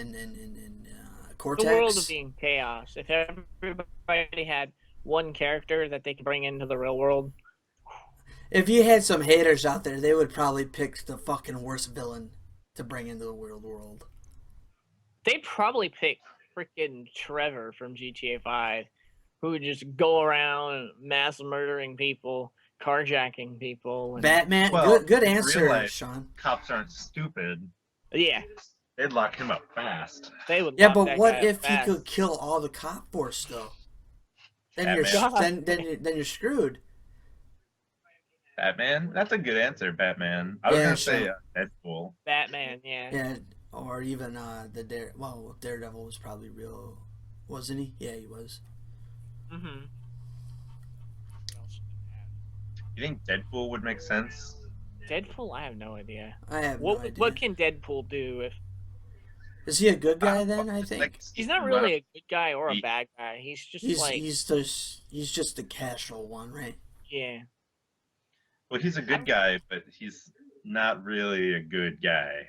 The world would Cortex. be in chaos if everybody had one character that they could bring into the real world. If you had some haters out there, they would probably pick the fucking worst villain to bring into the real world. They probably pick freaking Trevor from GTA 5, who would just go around mass murdering people, carjacking people, and Batman, Well, good in real answer, life, Sean. cops aren't stupid. yeah, They'd lock him up fast. they would Yeah, lock but that what guy up if he fast. could kill all the cop force though? Then you're Batman. God. then you're screwed. Batman? That's a good answer, Batman. I was Yeah, gonna say sure. Deadpool. Batman, yeah. Yeah, or even Daredevil was probably real, wasn't he? Yeah, he was. Mm-hmm. You think Deadpool would make sense? Deadpool, I have no idea. I have no idea. What can Deadpool do if Is he a good guy then? I Just think like he's not run really up- a good guy or a He- bad guy? He's just he's like he's just the casual one, right? yeah. Well, he's a good guy, but he's not really a good guy.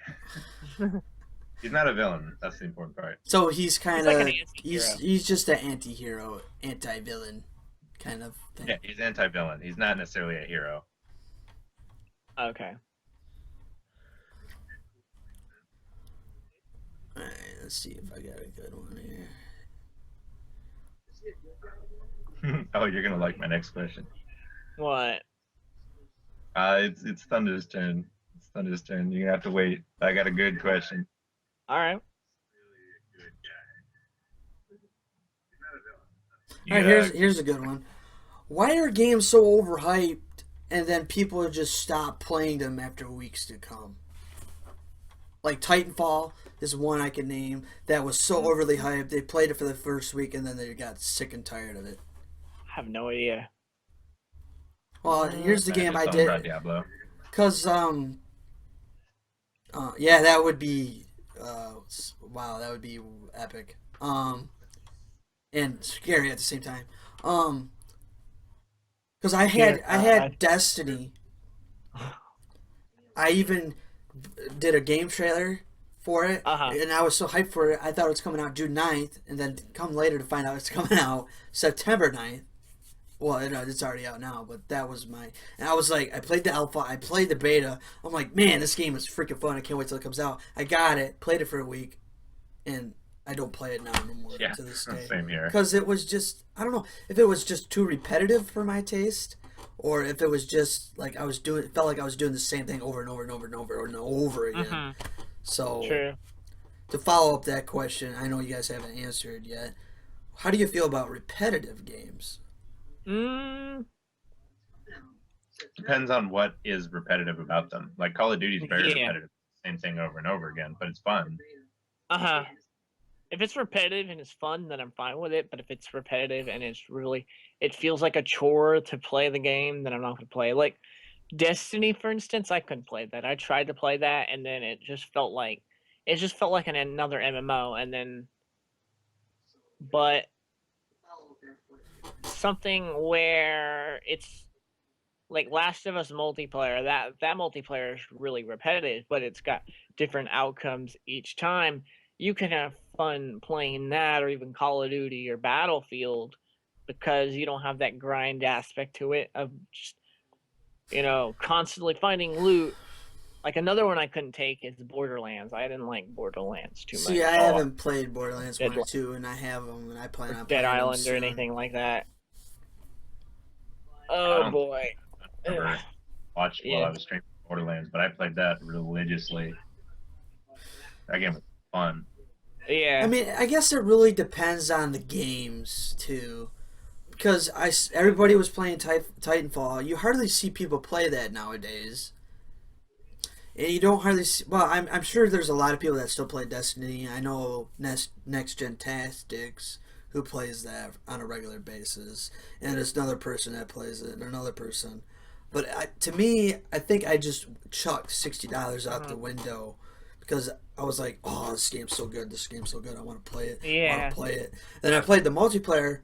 He's not a villain. That's the important part. So he's kind like of an anti-hero. he's just an anti-hero, anti-villain kind of thing. Yeah, he's anti-villain. He's not necessarily a hero. Okay. All right, let's see if I got a good one here. Oh, you're gonna like my next question. What? It's Thunder's turn. It's Thunder's turn. You're gonna have to wait. I got a good question. All right. All right, here's a good one. Why are games so overhyped, and then people just stop playing them after weeks to come? Like Titanfall is one I can name that was so overly hyped. They played it for the first week, and then they got sick and tired of it. I have no idea. Well, here's the game I Something about did. Diablo. Cause yeah, that would be wow, that would be epic. And scary at the same time. Cause I had God. Destiny. I even did a game trailer for it, Uh-huh. and I was so hyped for it. I thought it was coming out June 9th, and then come later to find out it's coming out September 9th. Well, it's already out now, but that was my... And I was like, I played the alpha, I played the beta. I'm like, man, this game is freaking fun. I can't wait till it comes out. I got it, played it for a week, and I don't play it now no more Yeah, to this day. same here. Because it was just... I don't know if it was just too repetitive for my taste, or if it was just like I was doing... It felt like I was doing the same thing over and over and over and over and over again. Mhm. So, True. to follow up that question, I know you guys haven't answered yet. How do you feel about repetitive games? Mm, Depends on what is repetitive about them. Like Call of Duty is very Yeah. repetitive, same thing over and over again, but it's fun. uh-huh. If it's repetitive and it's fun, then I'm fine with it. But if it's repetitive and it feels like a chore to play the game, then I'm not going to play. Like Destiny, for instance, I couldn't play that. I tried to play that, and then it just felt like another MMO. And then, but something where it's like Last of Us multiplayer. That multiplayer is really repetitive, but it's got different outcomes each time. You can have fun playing that, or even Call of Duty or Battlefield, because you don't have that grind aspect to it of just constantly finding loot. Like another one I couldn't take is Borderlands. I didn't like Borderlands too much. See, I haven't played Borderlands 1 or 2, and I have them, and I plan on Dead playing them Island or soon. anything like that. I Oh don't- boy. Never Ugh. watched while I was streaming Borderlands, but I played that religiously. That game was fun. Yeah. I mean, I guess it really depends on the games, too. Because everybody was playing Titanfall. You hardly see people play that nowadays. And you don't hardly see... Well, I'm sure there's a lot of people that still play Destiny. I know Next Gen Tactics, who plays that on a regular basis. And there's another person that plays it, and another person. But to me, I think I just chucked $60 out the window. Because I was like, oh, this game's so good. This game's so good. I want to play it. I Yeah. want to play it. Then I played the multiplayer.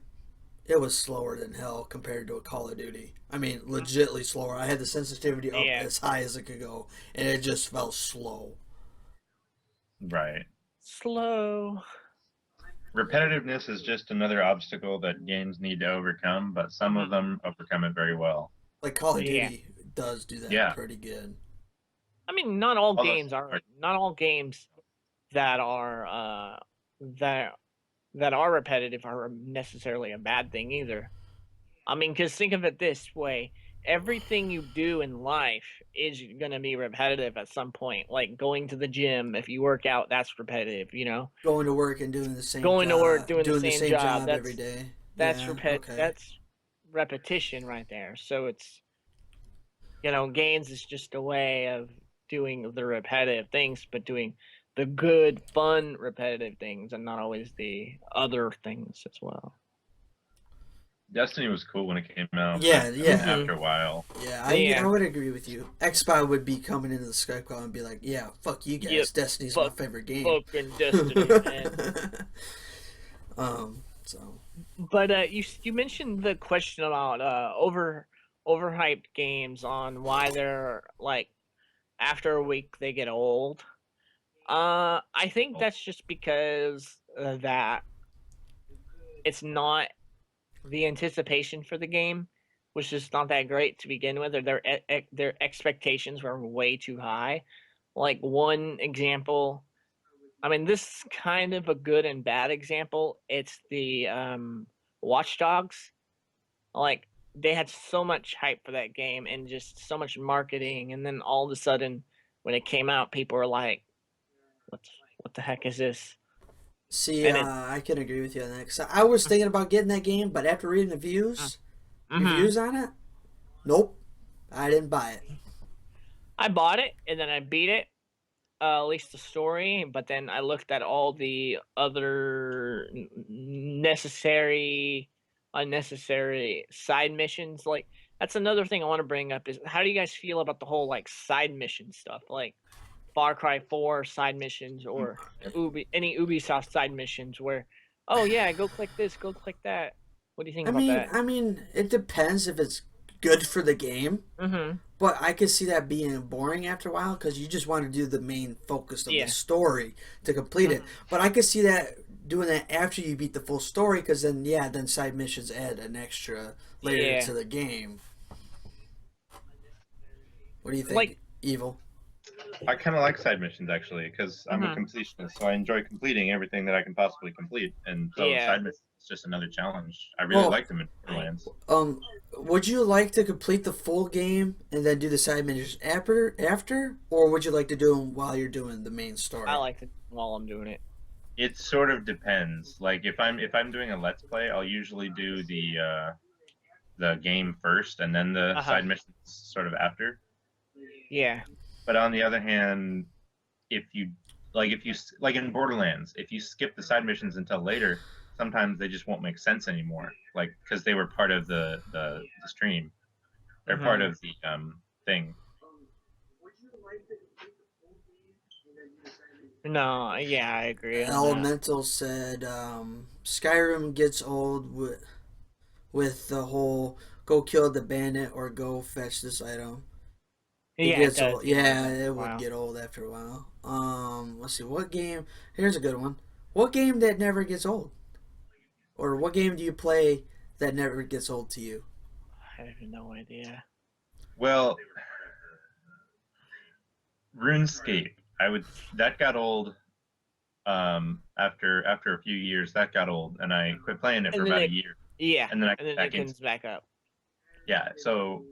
It was slower than hell compared to a Call of Duty. I mean, legitly slower. I had the sensitivity up Yeah. as high as it could go, and it just felt slow. Right. slow. Repetitiveness is just another obstacle that games need to overcome, but some of them overcome it very well. Like Call of Yeah. Duty does do that Yeah. pretty good. I mean, not all Although- games are not all games that are that are repetitive are necessarily a bad thing either. I mean, because think of it this way: everything you do in life is going to be repetitive at some point. Like going to the gym, if you work out, that's repetitive. You know, Going to work and doing the same going to job, work, doing doing the same job. every day. That's Yeah, okay. That's repetition right there. So it's games is just a way of doing the repetitive things, but doing the good, fun, repetitive things, and not always the other things as well. Destiny was cool when it came out. Yeah, but yeah. After a while, Yeah, Yeah. I would agree with you. Xbox would be coming into the Skype call and be like, "Yeah, fuck you guys. Yep, Destiny's my favorite game." Fucking Destiny, man. So But you mentioned the question about overhyped games on why they're like after a week they get old. I think that's just because that it's not the anticipation for the game was just not that great to begin with, or their expectations were way too high. Like one example, I mean, this is kind of a good and bad example. It's the Watch Dogs. Like they had so much hype for that game and just so much marketing, and then all of a sudden, when it came out, people were like, "What the heck is this?" see, And I can agree with you on that. 'Cause I was thinking about getting that game, but after reading the reviews on it, nope, I didn't buy it. I bought it and then I beat it, at least the story. But then I looked at all the other necessary, unnecessary side missions. Like that's another thing I want to bring up is how do you guys feel about the whole like side mission stuff, like Far Cry 4 side missions or any Ubisoft side missions where, oh yeah, go click this, go click that. What do you think about that? I mean, it depends if it's good for the game. Mm-hmm. But I could see that being boring after a while because you just want to do the main focus of the story to complete it. But I could see that doing that after you beat the full story because then side missions add an extra layer to the game. What do you think, Like, Evil? I kind of like side missions actually because I'm a completionist, so I enjoy completing everything that I can possibly complete. And so side missions is just another challenge. I really like them in Borderlands. Would you like to complete the full game and then do the side missions after, or would you like to do them while you're doing the main story? I like it while I'm doing it. It sort of depends. Like if I'm doing a let's play, I'll usually do the game first and then the side missions sort of after. Yeah. But on the other hand, if you like in Borderlands, if you skip the side missions until later, sometimes they just won't make sense anymore. Like because they were part of the stream, they're part of the thing. No, yeah, I agree. Elemental said Skyrim gets old with the whole go kill the bandit or go fetch this item. It gets old. Yeah, it would get old after a while. Let's see, what game? Here's a good one. What game that never gets old? Or what game do you play that never gets old to you? I have no idea. Well, RuneScape. That got old. After a few years, that got old, and I quit playing it for about a year. Yeah, and then it comes back up. Yeah, so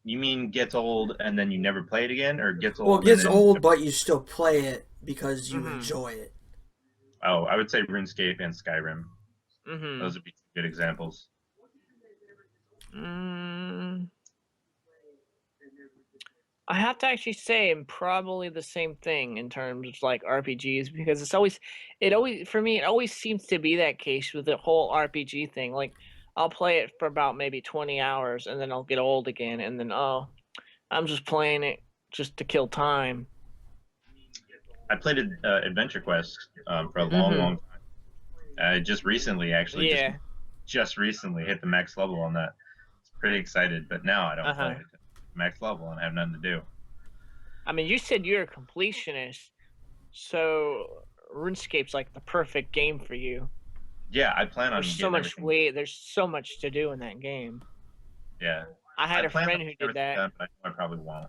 you mean gets old and then you never play it again, or gets old? Well, it gets old, but you still play it because you enjoy it. Oh, I would say RuneScape and Skyrim. Mm-hmm. Those would be good examples. I have to actually say probably the same thing in terms of like RPGs because for me it always seems to be that case with the whole RPG thing. Like I'll play it for about maybe 20 hours and then I'll get old again and then I'm just playing it just to kill time. I played Adventure Quest for a long time. I just recently just recently hit the max level on that. I was pretty excited, but now I don't play it max level and I have nothing to do. I mean, you said you're a completionist, so RuneScape's like the perfect game for you. Yeah, I plan on There's so getting much everything. there's so much to do in that game. Yeah, I had I a plan on friend who getting did everything that. done, but I probably won't.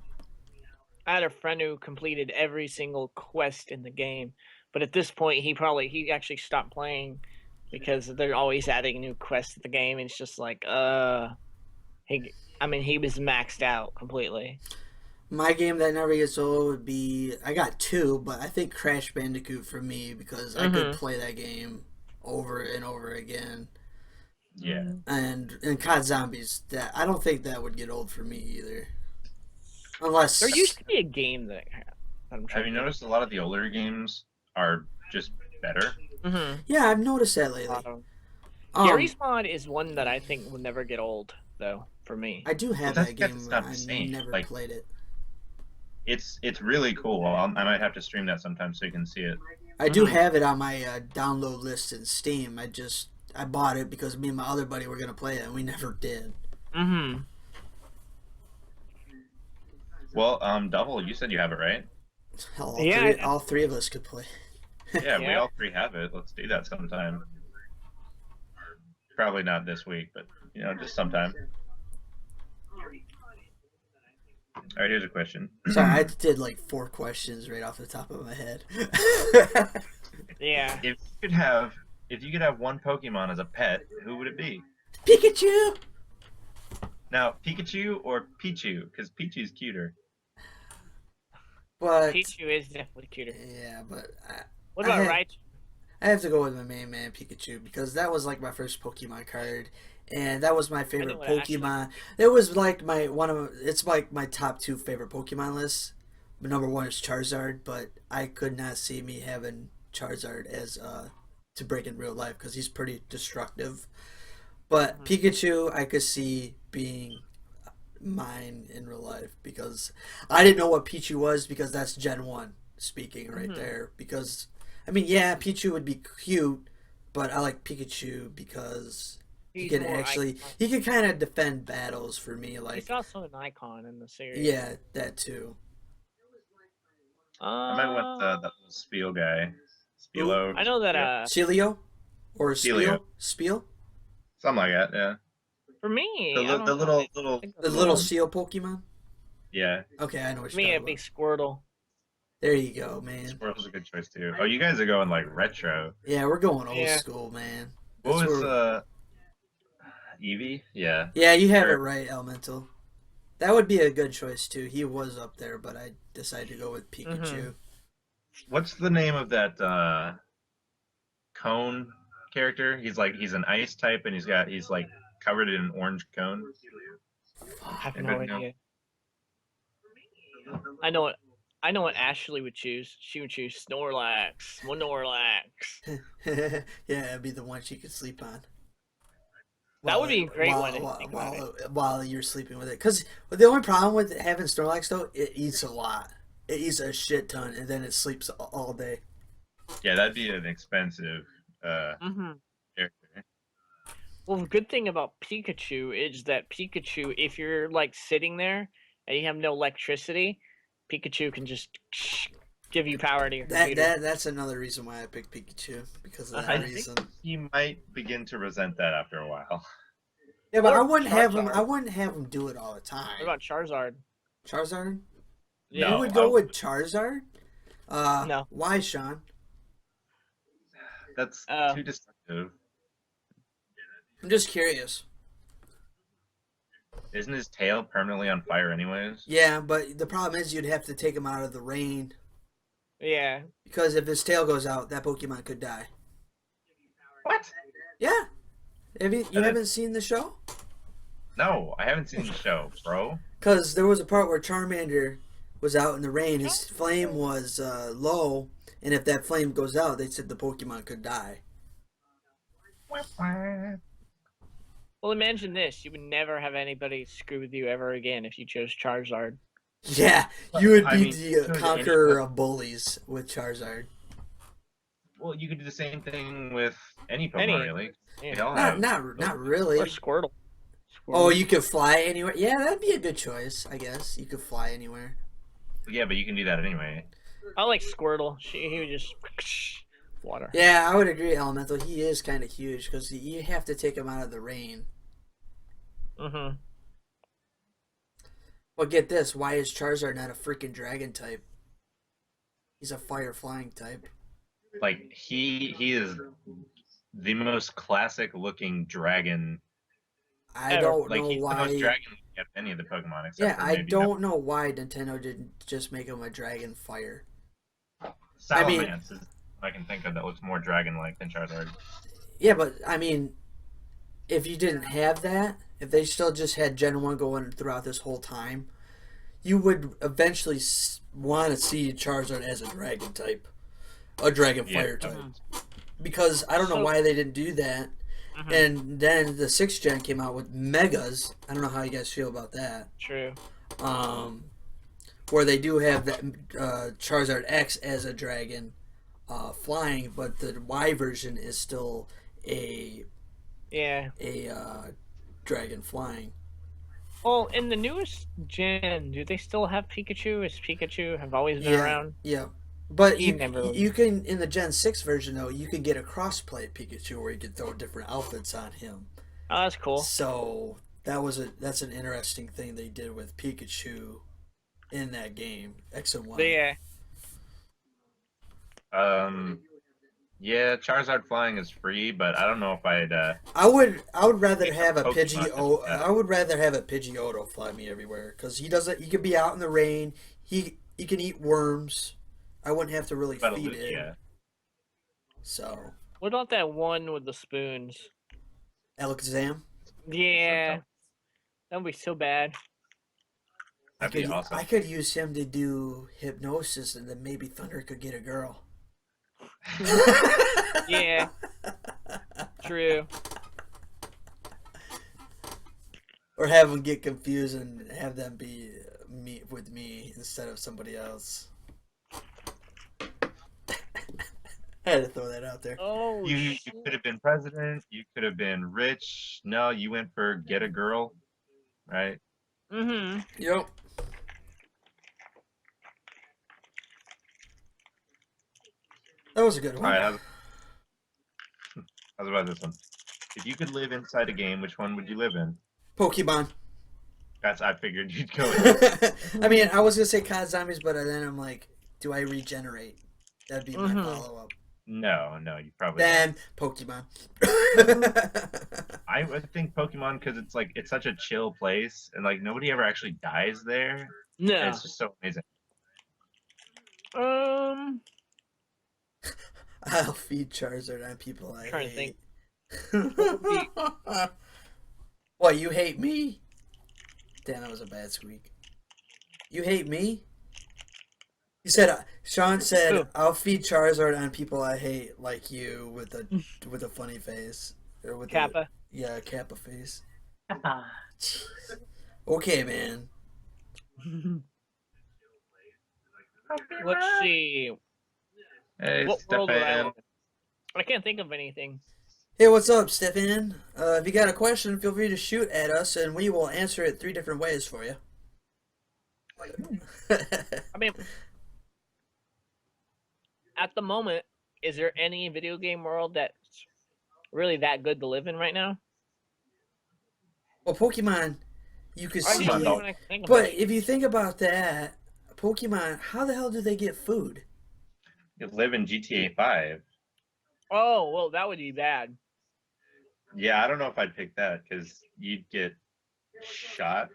I had a friend who completed every single quest in the game, but at this point he actually stopped playing because they're always adding new quests to the game, and it's just like he was maxed out completely. My game that never gets old would be, I got two, but I think Crash Bandicoot for me because I could Mm-hmm. play that game over and over again. Yeah. And COD Zombies, that I don't think that would get old for me either. There used Unless, to be a game that I'm Have trying you to think. noticed a lot of the older games are just better? Mm-hmm. yeah, I've noticed that A lot lately. of 'em. Um, Garry's Mod is one that I think will never get old, though, for me. I do Well, have that's that because it's game. not the I same. never Like played it. it's really cool. I might have to stream that sometime so you can see it. I do Mm-hmm. have it on my download list in Steam. I bought it because me and my other buddy were gonna play it, and we never did. Mm-hmm. Well, Double, you said you have it, right? Hell, Yeah. all three of us could play. Yeah, we Yeah. all three have it. Let's do that sometime. Probably not this week, but just sometime. All right, here's a question. Sorry, I did like 4 questions right off the top of my head. Yeah. If you could have one Pokemon as a pet, who would it be? Pikachu. Now, Pikachu or Pichu? Because Pichu's cuter. But Pichu is definitely cuter. yeah, but What I about had- Raichu? I have to go with my main man Pikachu because that was like my first Pokemon card, and that was my favorite what Ashley- Pokemon. It was like it's like my top 2 favorite Pokemon lists. But number 1 is Charizard, but I could not see me having Charizard as to break in real life because he's pretty destructive. But Pikachu, I could see being mine in real life because I didn't know what Pichu was because that's Gen 1 speaking right there. Because, I mean, yeah, Pichu would be cute, but I like Pikachu because He's more icon. he can kind of defend battles for me. Like, He's also an icon in the series. yeah, that too. I might want that little Spiel guy. Spielo. I know that Celio? Or Celio. Spiel? Something like that, yeah. for me, The, I don't the know. little The little seal Pokemon? yeah. Okay, I know what For you're me, a talking big about. Squirtle. There you go, man. Squirrel's a good choice too. Oh, you guys are going like retro. Yeah, we're going old Yeah. school, man. What That's was where- Eevee? Yeah. Yeah, you have it Sure. right, Elemental. That would be a good choice too. He was up there, but I decided to go with Pikachu. What's the name of that cone character? He's an ice type and he's like covered in an orange cone. I have Anybody no know? idea. I know what Ashley would choose. She would choose Snorlax. yeah, it'd be the one she could sleep on. That would be a great one if you while, think about while you're sleeping with it. Because the only problem with having Snorlax, though, it eats a lot. It eats a shit ton, and then it sleeps all day. Yeah, that'd be an expensive Mm-hmm. character. Well, the good thing about Pikachu is that Pikachu, if you're like sitting there and you have no electricity, Pikachu can just give you power to your computer. That's another reason why I picked Pikachu, because of I that think reason. you might begin to resent that after a while. Yeah, but Or I wouldn't have him. Charizard. I wouldn't have him do it all the time. What about Charizard? Charizard? Yeah. You No, would go I- with Charizard? No. Why, Sean? That's too destructive. I'm just curious. Isn't his tail permanently on fire anyways? Yeah, but the problem is you'd have to take him out of the rain. Yeah. Because if his tail goes out, that Pokemon could die. What? Yeah. You haven't seen the show? No, I haven't seen the show, bro. Because there was a part where Charmander was out in the rain. His flame was low. And if that flame goes out, they said the Pokemon could die. Well, imagine this: you would never have anybody screw with you ever again if you chose Charizard. Yeah, you would I be mean, the chose conqueror any- of bullies with Charizard. Well, you could do the same thing with any Pokemon, Any. really. Yeah. They all have. Not really. Or Squirtle. Oh, you could fly anywhere. Yeah, that'd be a good choice, I guess. You could fly anywhere. Yeah, but you can do that anyway. I like Squirtle. He would just. water. Yeah, I would agree, Elemental. He is kind of huge because you have to take him out of the rain. Mm-hmm. Well, get this. Why is Charizard not a freaking dragon type? He's a fire flying type. Like he is the most classic looking dragon. I Ever. don't Like know he's the most why. dragon of any of the Pokemon, except Yeah, for I maybe no don't know why Nintendo didn't just make him a dragon fire. I mean, Salamence is I can think of that looks more dragon like than Charizard. yeah, but I mean, if you didn't have that, if they still just had Gen 1 going throughout this whole time, you would eventually want to see Charizard as a dragon type, a dragon Yeah. fire type. Mhm. Because I don't know So- why they didn't do that. Mhm. And then the 6th gen came out with Megas. I don't know how you guys feel about that. True. Where they do have that Charizard X as a dragon flying, but the Y version is still a Yeah. dragon flying. Well, in the newest gen, do they still have Pikachu? Is Pikachu have always been around? Yeah. But He never- you can, in the Gen 6 version though, you can get a crossplay Pikachu where you can throw different outfits on him. Oh, that's cool. So that's an interesting thing they did with Pikachu in that game, X and Y. Yeah. Yeah, Charizard flying is free, but I don't know if I'd. I would rather It's a have a Pokemon, Pidgeotto. yeah. I would rather have a Pidgeotto fly me everywhere because he doesn't. He could be out in the rain. He can eat worms. I wouldn't have to really But feed it. yeah, So What about that one with the spoons? Alakazam. Yeah. That would be so bad. I that'd be could awesome. I could use him to do hypnosis, and then maybe Thunder could get a girl. Yeah. True. Or have them get confused and have them be me with me instead of somebody else. I had to throw that out there. Oh, You shit. could have been president. You could have been rich. No, you went for get a girl, right? Mm-hmm. Yep. That was a good All one. right. How's about this one? If you could live inside a game, which one would you live in? Pokemon. That's I figured you'd go with. I mean, I was gonna say COD Zombies, but then I'm like, do I regenerate? That'd be my Mhm. follow up. No, you probably. Then Pokemon. I would think Pokemon because it's like it's such a chill place and like nobody ever actually dies there. And No. it's just so amazing. I'll feed Charizard on people I Trying to hate. think. What, you hate me? Damn, that was a bad squeak. You hate me? He said, Sean said, Who? I'll feed Charizard on people I hate, like you, with a funny face. Or with Kappa. A Kappa face. Jeez. Okay, man. Let's see. Hey, What world would I Stefan. live in? I can't think of anything. Hey, what's up, Stefan? If you got a question, feel free to shoot at us, and we will answer it 3 different ways for you. I mean, at the moment, is there any video game world that's really that good to live in right now? Well, Pokemon, you could I see. can't no. even think of But any. if you think about that, Pokemon, how the hell do they get food? You live in GTA 5. Oh, well, that would be bad. Yeah, I don't know if I'd pick that because you'd get shot.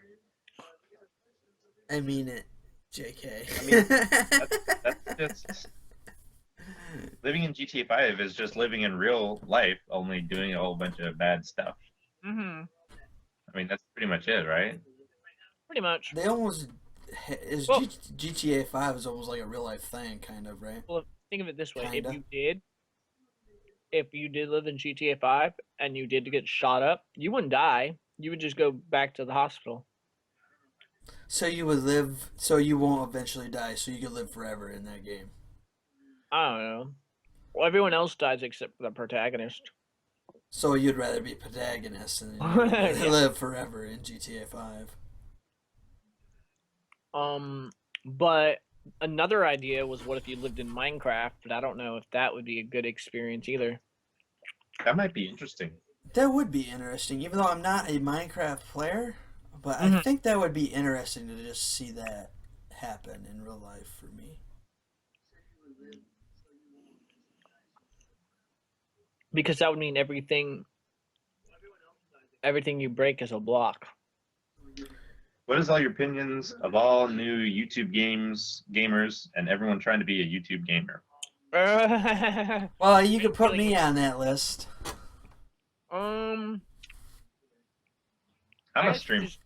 I mean it, JK. I mean, that's just living in GTA 5 is just living in real life, only doing a whole bunch of bad stuff. Mm-hmm. I mean, that's pretty much it, right? Pretty much. They almost Well- GTA 5 is almost like a real life thing, kind of, right? Well, think of it this way: Kinda. if you did live in GTA 5 and you did get shot up, you wouldn't die. You would just go back to the hospital. So you would live, so you won't eventually die, so you could live forever in that game. I don't know. Well, everyone else dies except for the protagonist. So you'd rather be protagonist and Yeah. live forever in GTA 5. But another idea was what if you lived in Minecraft, but I don't know if that would be a good experience either. That might be interesting. That would be interesting, even though I'm not a Minecraft player. But I Mhm. think that would be interesting to just see that happen in real life for me. Because that would mean everything you break is a block. What is all your opinions of all new YouTube gamers, and everyone trying to be a YouTube gamer? Well, you Are you could put feeling me it? on that list. Um, I'm I a actually streamer. just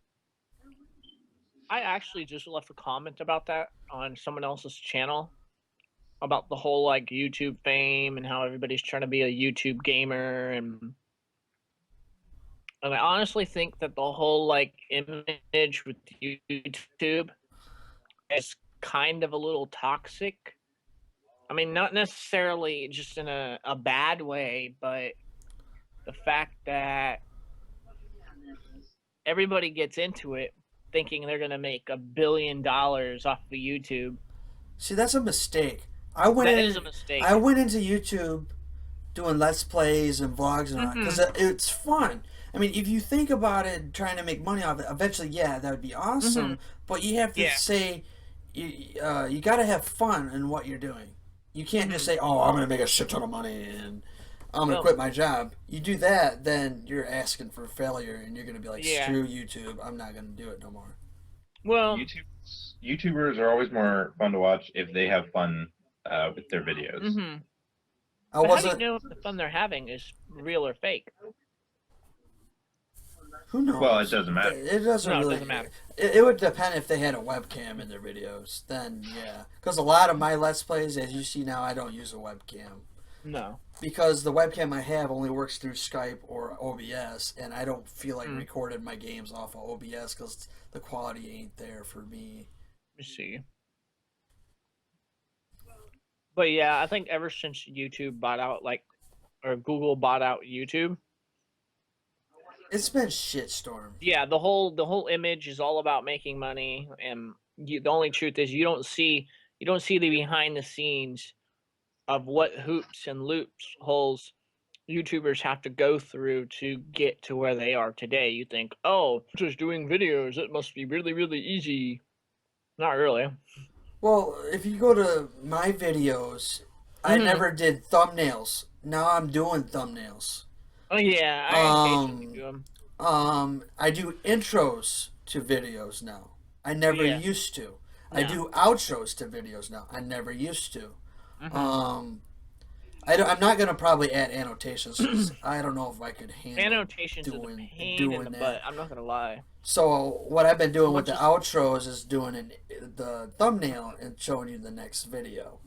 I actually just left a comment about that on someone else's channel about the whole like YouTube fame and how everybody's trying to be a YouTube gamer and I honestly think that the whole like image with YouTube is kind of a little toxic. I mean, not necessarily just in a bad way, but the fact that everybody gets into it thinking they're gonna make $1 billion off of YouTube. See, that's a mistake. I went That is a in. I mistake. went into YouTube doing let's plays and vlogs and all that because Mhm. it's fun. I mean, if you think about it, trying to make money off it, eventually, yeah, that would be awesome. Mhm. But you have to Yeah. say, you got to have fun in what you're doing. You can't just Mhm. say, "Oh, I'm going to make a shit ton of money and I'm going to Well, quit my job." You do that, then you're asking for failure, and you're going to be like, yeah. "Screw YouTube, I'm not going to do it no more." Well, YouTubers are always more fun to watch if they have fun with their videos. mhm. I But how do you wasn't. know if the fun they're having is real or fake? Who Well, it knows? doesn't matter. It doesn't No, it really. doesn't matter. It would depend if they had a webcam in their videos. Then yeah, because a lot of my let's plays, as you see now, I don't use a webcam No. because the webcam I have only works through Skype or OBS, and I don't feel like Mm. recording my games off of OBS because the quality ain't there for me. Let me see. But yeah, I think ever since YouTube bought out or Google bought out YouTube, It's been shitstorm. yeah, the whole image is all about making money, and the only truth is you don't see the behind the scenes of what hoops and loops holes YouTubers have to go through to get to where they are today. You think, oh, just doing videos, it must be really, really easy. Not really. Well, if you go to my videos, I Hmm. never did thumbnails. Now I'm doing thumbnails. Oh yeah, I occasionally Um, do them. I do intros to videos now. I never Yeah, used to. I no. do outros to videos now. I never used to. Hmm. Um, I'm not gonna probably add annotations because I don't know if I could handle Annotations are the pain in doing the that. butt. I'm not gonna lie. So what I've been doing with Much the as outros is doing the thumbnail and showing you the next video.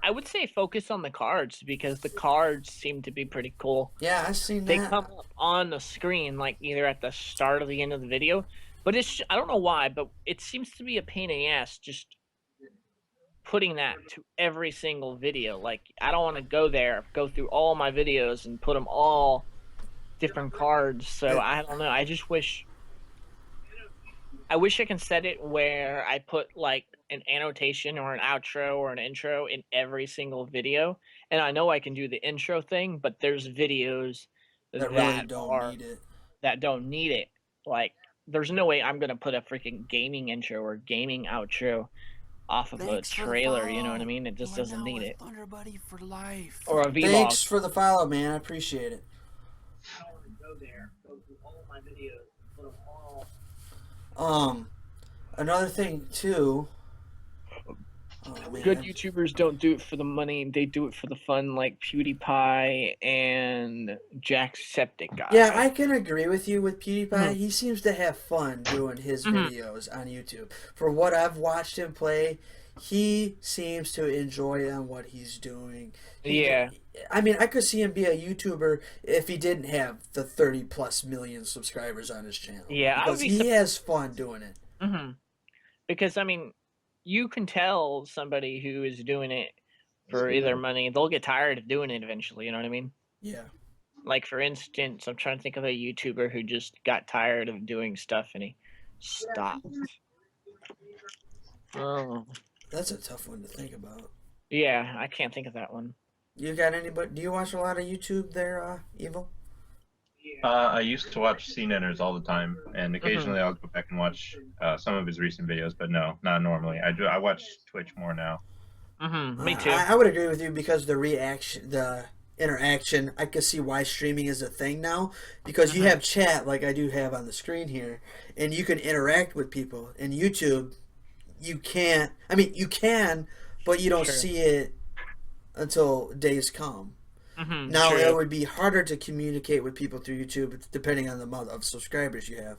I would say focus on the cards because the cards seem to be pretty cool. Yeah, I've seen They that. come up on the screen like either at the start or the end of the video, but I don't know why, but it seems to be a pain in the ass just putting that to every single video. Like I don't want to go through all my videos and put them all different cards. So It, I don't know. I wish I can set it where I put like an annotation or an outro or an intro in every single video. And I know I can do the intro thing, but there's videos that really that don't are need it. that don't need it. Like there's no way I'm gonna put a freaking gaming intro or gaming outro off of a Thanks for the trailer, you know what I follow. mean? It You just are doesn't now need a it. Thunder Buddy for life. Or a vlog. Thanks for the follow, man. I appreciate it. Um, Another thing too. Oh Good man, YouTubers don't do it for the money, they do it for the fun, like PewDiePie and Jacksepticeye. yeah, I can agree with you with PewDiePie. Mhm. He seems to have fun doing his Mhm. videos on YouTube. For what I've watched him play, he seems to enjoy on what he's doing. Yeah. I mean, I could see him be a YouTuber if he didn't have the 30 plus million subscribers on his channel Yeah, I would because be he has fun doing it. because I mean, you can tell somebody who is doing it for either money, they'll get tired of doing it eventually, you know what I mean? Yeah. Like for instance, I'm trying to think of a YouTuber who just got tired of doing stuff and he stopped. Oh. That's a tough one to think about. Yeah, I can't think of that one. You got anybody? Do you watch a lot of YouTube there, Evil? I used to watch CNNers all the time, and Hmm. occasionally I'll go back and watch some of his recent videos, but no, not normally. I watch Twitch more now. Me too. I would agree with you because the reaction, the interaction, I can see why streaming is a thing now because you Hmm. have chat like I do have on the screen here, and you can interact with people. In YouTube, you can't. I mean, you can, but you don't True. see it until days come. Now it True. would be harder to communicate with people through YouTube depending on the amount of subscribers you have.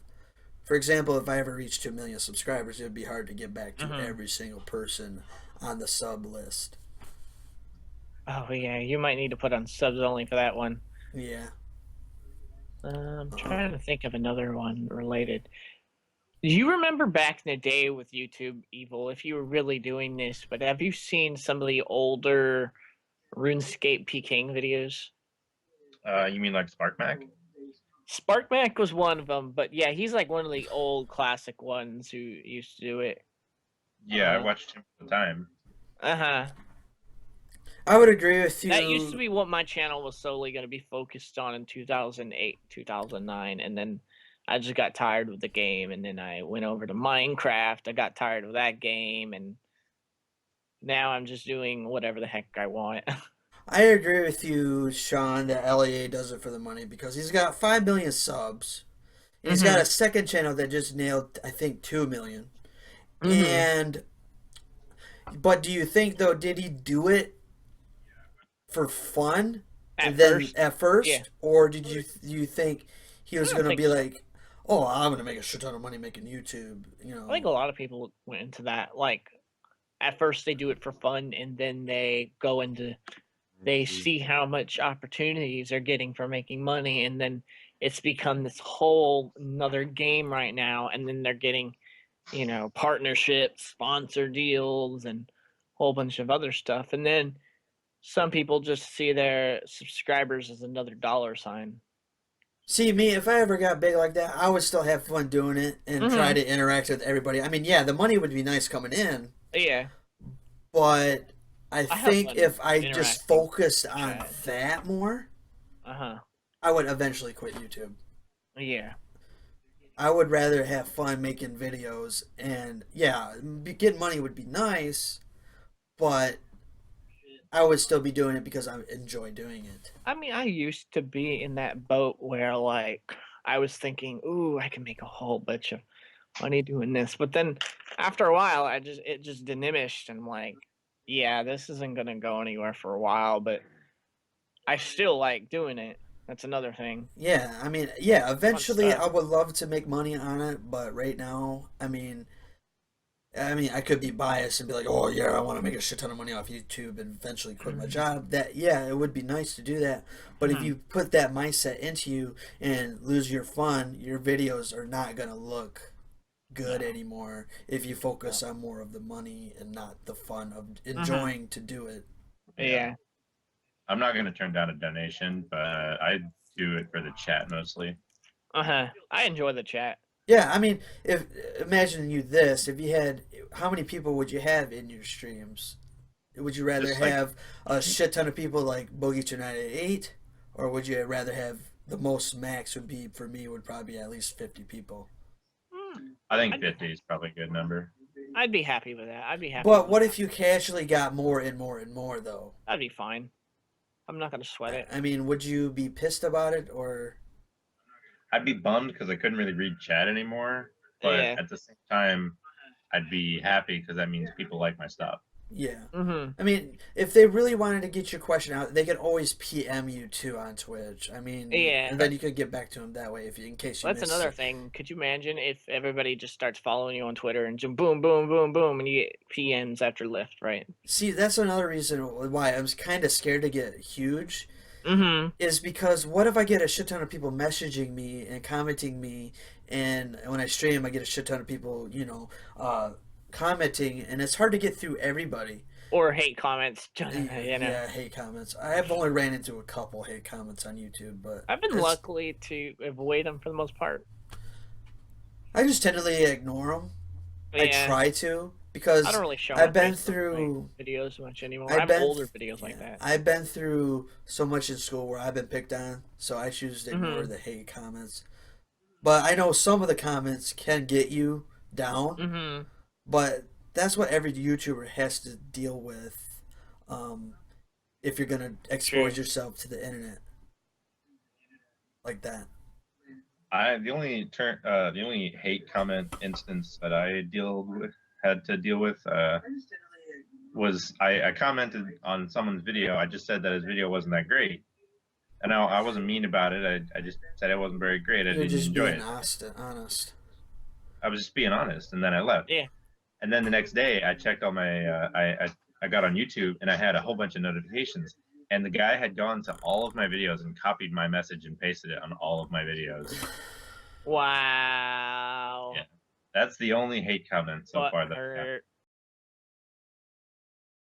For example, if I ever reached 2 million subscribers, it would be hard to get back to Hmm. every single person on the sub list. Oh yeah, you might need to put on subs only for that one. Yeah. I'm Um, trying to think of another one related. Do you remember back in the day with YouTube Evil, if you were really doing this, but have you seen some of the older RuneScape PKing videos? You mean like SparkMac? SparkMac was one of them, but yeah, he's like one of the old classic ones who used to do it. Yeah, I watched him all the time. Uh-huh. I would agree with That used to you. be what my channel was solely going to be focused on in 2008, 2009, and then I just got tired with the game, and then I went over to Minecraft. I got tired of that game, and now I'm just doing whatever the heck I want. I agree with you, Sean, that LAA does it for the money because he's got 5 million subs. And he's got Mm-hmm. a second channel that just nailed, I think, 2 million. Mm-hmm. And, but do you think, though, did he do it for fun At and then first, at yeah. first? Or did you think he I was don't going to think be so. like, oh, I'm going to make a shit ton of money making YouTube, you I think know? a lot of people went into that. Like, at first they do it for fun, and then they see how much opportunities they're getting for making money, and then it's become this whole another game right now, and then they're getting, partnerships, sponsor deals, and a whole bunch of other stuff. And then some people just see their subscribers as another dollar sign. See, me, if I ever got big like that, I would still have fun doing it and try Mm-hmm. to interact with everybody. I mean, yeah, the money would be nice coming in, Yeah, but I I have think fun if I just interacting focused with on chat. that more, Uh-huh. I would eventually quit YouTube. Yeah. I would rather have fun making videos, and yeah, getting money would be nice, but I would still be doing it because I enjoy doing it. I mean, I used to be in that boat where like I was thinking, "Ooh, I can make a whole bunch of money doing this." But then after a while, it just diminished, and I'm like, "Yeah, this isn't going to go anywhere for a while, but I still like doing it." That's another thing. Yeah, I mean, yeah, Fun eventually stuff. I would love to make money on it, but right now, I mean, I could be biased and be like, "Oh yeah, I want to make a shit ton of money off YouTube and eventually quit my Mhm. job." That yeah, it would be nice to do that, but if Mhm. you put that mindset into you and lose your fun, your videos are not gonna look good No. anymore if you focus No. on more of the money and not the fun of Mhm. enjoying to do it. Yeah, Yeah. I'm not gonna turn down a donation, but I do it for the chat mostly. Uh-huh. I enjoy the chat. Yeah, I mean, if imagine you this, if you had, how many people would you have in your streams? Would you rather Just like have a shit ton of people like Boogie298, or would you rather have the most max would be for me would probably be at least 50 people? I think I'd be 50 is probably a good number. I'd be happy with that. I'd be happy But with what that. if you casually got more and more and more though? That'd be fine. I'm not going to sweat it. I mean, would you be pissed about it or I'd be bummed because I couldn't really read chat anymore, but Yeah. at the same time, I'd be happy because that means people like my stuff. yeah? Mhm. I mean, if they really wanted to get your question out, they could always PM you too on Twitch. I mean, Yeah. and then you could get back to them that way if you, in case you That's miss another it. thing. Could you imagine if everybody just starts following you on Twitter and just boom, boom, boom, boom, and you get PMs after lift, right? See, that's another reason why I was kind of scared to get huge Mm-hmm. is because what if I get a shit ton of people messaging me and commenting me, and when I stream, I get a shit ton of people, commenting, and it's hard to get through everybody. Or hate comments, you know. Yeah, hate comments. I've only ran into a couple hate comments on YouTube, but I've been it's lucky to avoid them for the most part. I just tend to ignore them. I Yeah. try to because I don't really show I've my been face on my through videos much anymore. I've I have been older videos like that. I've been through so much in school where I've been picked on, so I choose to ignore Mhm. the hate comments. But I know some of the comments can get you down, Mhm. but that's what every YouTuber has to deal with. Um, if you're gonna True. expose yourself to the internet like that. The only hate comment instance that had to deal with was I commented on someone's video. I just said that his video wasn't that great, and I wasn't mean about it. I just said it wasn't very great. I You're didn't just enjoy being it. honest. I was just being honest, and then I left. Yeah. And then the next day, I checked all my I got on YouTube and I had a whole bunch of notifications. And the guy had gone to all of my videos and copied my message and pasted it on all of my videos. Wow. Yeah, that's the only hate comment so Butt far that I got. hurt.